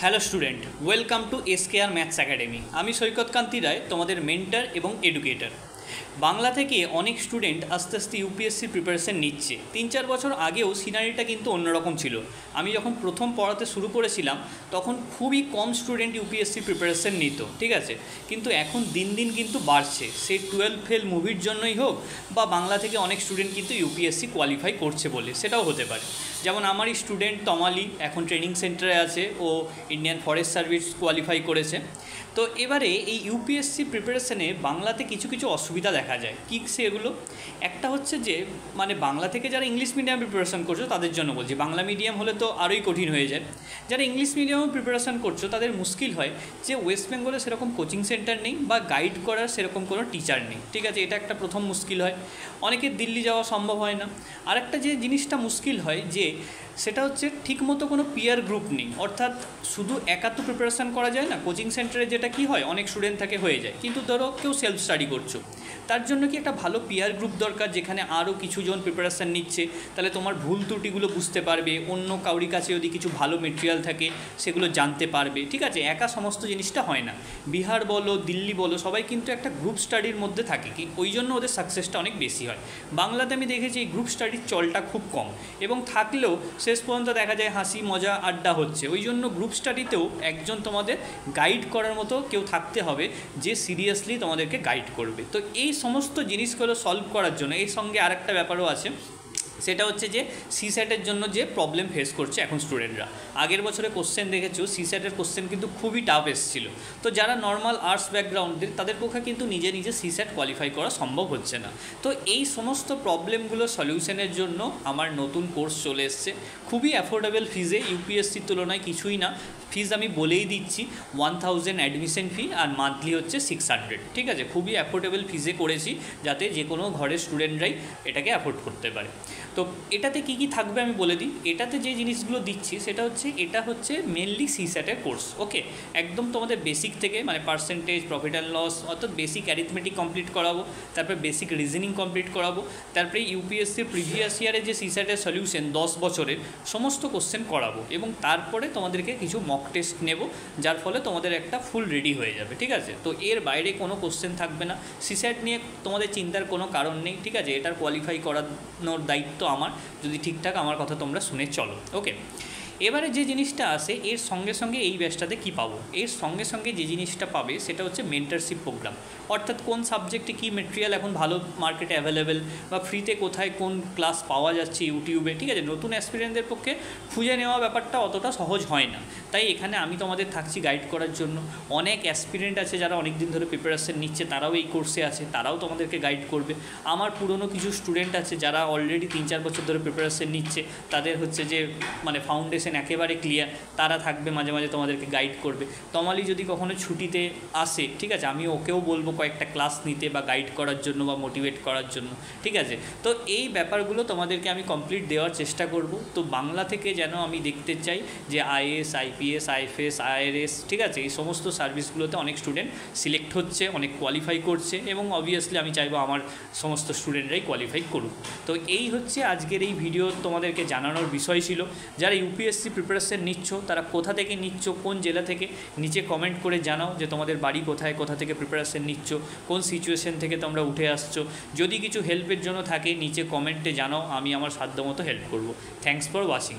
Hello student, welcome to SKR maths academy. আমি সৈকত কান্তি রায়, তোমাদের mentor এবং এডুকেটর। বাংলা থেকে অনেক স্টুডেন্ট আস্তে আস্তে ইউপিএসসি প্রিপারেশান নিচ্ছে। 3-4 বছর আগেও সিনারিটা কিন্তু অন্যরকম ছিল। আমি যখন প্রথম পড়াতে শুরু করেছিলাম তখন খুবই কম স্টুডেন্ট ইউপিএসসি প্রিপারেশান নিত, ঠিক আছে। কিন্তু এখন দিন দিন কিন্তু বাড়ছে, সে 12 ফেল মুভির জন্যই হোক বা বাংলা থেকে অনেক স্টুডেন্ট কিন্তু ইউপিএসসি কোয়ালিফাই করছে বলে, সেটাও হতে পারে। যেমন আমারই স্টুডেন্ট তমালি এখন ট্রেনিং সেন্টারে আছে, ও ইন্ডিয়ান ফরেস্ট সার্ভিস কোয়ালিফাই করেছে। তো এবারে এই ইউপিএসসি প্রিপারেশানে বাংলাতে কিছু কিছু অসুবিধা দেখা যায়। কী সেগুলো? একটা হচ্ছে যে বাংলা থেকে যারা ইংলিশ মিডিয়াম প্রিপারেশান করছো তাদের জন্য বলছি, বাংলা মিডিয়াম হলে তো আরোই কঠিন হয়ে যায়। যারা ইংলিশ মিডিয়ামে প্রিপারেশান করছো তাদের মুশকিল হয় যে ওয়েস্ট বেঙ্গলে সেরকম কোচিং সেন্টার নেই বা গাইড করার সেরকম কোনো টিচার নেই, ঠিক আছে। এটা একটা প্রথম মুশকিল হয়। অনেকের দিল্লি যাওয়া সম্ভব হয় না। আরেকটা যে জিনিসটা মুশকিল হয় যে সেটা হচ্ছে ঠিকমতো কোনো পিয়ার গ্রুপ নেই, অর্থাৎ শুধু একা তো প্রিপারেশান করা যায় না। কোচিং সেন্টারে যেটা কি হয়, অনেক স্টুডেন্ট থাকে হয়ে যায়, কিন্তু ধরো কেউ সেলফ স্টাডি করছো, তার জন্য কি একটা ভালো পিয়ার গ্রুপ দরকার যেখানে আরও কিছুজন প্রিপারেশান নিচ্ছে, তাহলে তোমার ভুল ত্রুটিগুলো বুঝতে পারবে, অন্য কাউরি কাছে যদি কিছু ভালো মেটেরিয়াল থাকে সেগুলো জানতে পারবে, ঠিক আছে। একা সমস্ত জিনিসটা হয় না। বিহার বলো, দিল্লি বলো, সবাই কিন্তু একটা গ্রুপ স্টাডির মধ্যে থাকে, কি ওই জন্য ওদের সাকসেসটা অনেক বেশি হয়। বাংলাতে আমি দেখেছি এই গ্রুপ স্টাডির চলটা খুব কম, এবং থাকলেও শেষ পর্যন্ত দেখা যায় হাসি মজা আড্ডা হচ্ছে। ওই জন্য গ্রুপ স্টাডিতেও একজন তোমাদের গাইড করার মতো কেউ থাকতে হবে যে সিরিয়াসলি তোমাদেরকে গাইড করবে। তো এই সমস্ত জিনিসগুলো সলভ করার জন্য এর সঙ্গে আরেকটা ব্যাপারও আছে, সেটা হচ্ছে যে সিস্যাটের জন্য যে প্রবলেম ফেস করছে এখন স্টুডেন্টরা। আগের বছরে কোশ্চেন দেখেছো, সিস্যাটের কোশ্চেন কিন্তু খুবই টাফ এসেছিলো। তো যারা নর্মাল আর্টস ব্যাকগ্রাউন্ডের তাদের পক্ষে কিন্তু নিজে নিজে সিস্যাট কোয়ালিফাই করা সম্ভব হচ্ছে না। তো এই সমস্ত প্রবলেমগুলো সলিউশনের জন্য আমার নতুন কোর্স চলে এসছে, খুবই অ্যাফোর্ডেবল ফিজে, ইউপিএসসির তুলনায় কিছুই না। ফিজ আমি বলেই দিচ্ছি, 1000 অ্যাডমিশন ফি, আর মান্থলি হচ্ছে 600, ঠিক আছে। খুবই অ্যাফোর্ডেবল ফিজে করেছি যাতে যে কোনো ঘরের স্টুডেন্টরাই এটাকে অ্যাফোর্ড করতে পারে। তো এটাতে কি কি থাকবে আমি বলে দিই। এটাতে যে জিনিসগুলো দিচ্ছি সেটা হচ্ছে, এটা হচ্ছে মেনলি সিস্যাটের কোর্স, ওকে। একদম তোমাদের বেসিক থেকে পার্সেন্টেজ, প্রফিট অ্যান্ড লস, অর্থাৎ বেসিক অ্যারিথমেটিক কমপ্লিট করাবো, তারপরে বেসিক রিজনিং কমপ্লিট করাবো, তারপরে ইউপিএসসির প্রিভিয়াস ইয়ারে যে সিস্যাটের সলিউশন 10 বছরের সমস্ত কোশ্চেন করাবো, এবং তারপরে তোমাদেরকে কিছু মক টেস্ট নেব, যার ফলে তোমাদের একটা ফুল রেডি হয়ে যাবে, ঠিক আছে। তো এর বাইরে কোনো কোশ্চেন থাকবে না। সিস্যাট নিয়ে তোমাদের চিন্তার কোনো কারণ নেই, ঠিক আছে। এটার কোয়ালিফাই করানোর দায়িত্ব আমার, যদি ঠিকঠাক আমার কথা তোমরা শুনে চলো, ওকে। এবারে যে জিনিসটা আসে এর সঙ্গে সঙ্গে এই ব্যাচটাতে কী পাবো, এর সঙ্গে সঙ্গে যে জিনিসটা পাবে সেটা হচ্ছে মেন্টরশিপ প্রোগ্রাম। অর্থাৎ কোন সাবজেক্টে কী মেটেরিয়াল এখন ভালো মার্কেটে অ্যাভেলেবেল, বা ফ্রিতে কোথায় কোন ক্লাস পাওয়া যাচ্ছে ইউটিউবে, ঠিক আছে। নতুন অ্যাসপিরেন্টদের পক্ষে খুঁজে নেওয়া ব্যাপারটা অতটা সহজ হয় না, তাই এখানে আমি তোমাদের থাকছি গাইড করার জন্য। অনেক অ্যাসপিরেন্ট আছে যারা অনেক দিন ধরে প্রিপারেশন নিচ্ছে, তারাও এই কোর্সে আছে, তারাও তোমাদেরকে গাইড করবে। আমার পুরনো কিছু স্টুডেন্ট আছে যারা অলরেডি 3-4 বছর ধরে প্রিপারেশন নিচ্ছে, তাদের হচ্ছে যে ফাউন্ডেশন একেবারে ক্লিয়ার, তারা থাকবে মাঝে মাঝে তোমাদেরকে গাইড করবে। তমালি যদি কখনো ছুটিতে আসে, ঠিক আছে, আমি ওকেও বলবো কয়েকটা ক্লাস নিতে বা গাইড করার জন্য বা মোটিভেট করার জন্য, ঠিক আছে। তো এই ব্যাপারগুলো তোমাদেরকে আমি কমপ্লিট দেওয়ার চেষ্টা করব। তো বাংলা থেকে যেন আমি দেখতে চাই যে আইএএস, আইপিএস, আইএফএস, আইআরএস, ঠিক আছে, এই সমস্ত সার্ভিসগুলোতে অনেক স্টুডেন্ট সিলেক্ট হচ্ছে, অনেক কোয়ালিফাই করছে, এবং অবভিয়াসলি আমি চাইবো আমার সমস্ত স্টুডেন্টরাই কোয়ালিফাই করুক। তো এই হচ্ছে আজকের এই ভিডিও তোমাদেরকে জানানোর বিষয় ছিল। যারা ইউপিএসসি প্রিপারেশন নিচ্ছ তারা কোথা থেকে নিচ্ছ, কোন জেলা থেকে, নিচে কমেন্ট করে জানাও যে তোমাদের বাড়ি কোথায়, কোথা থেকে প্রিপারেশন নিচ্ছ, কোন সিচুয়েশন থেকে তোমরা উঠে আসছো। যদি কিছু হেল্পের জন্য থাকে নিচে কমেন্টে জানাও, আমি আমার সাধ্যমতো হেল্প করব। Thanks for watching.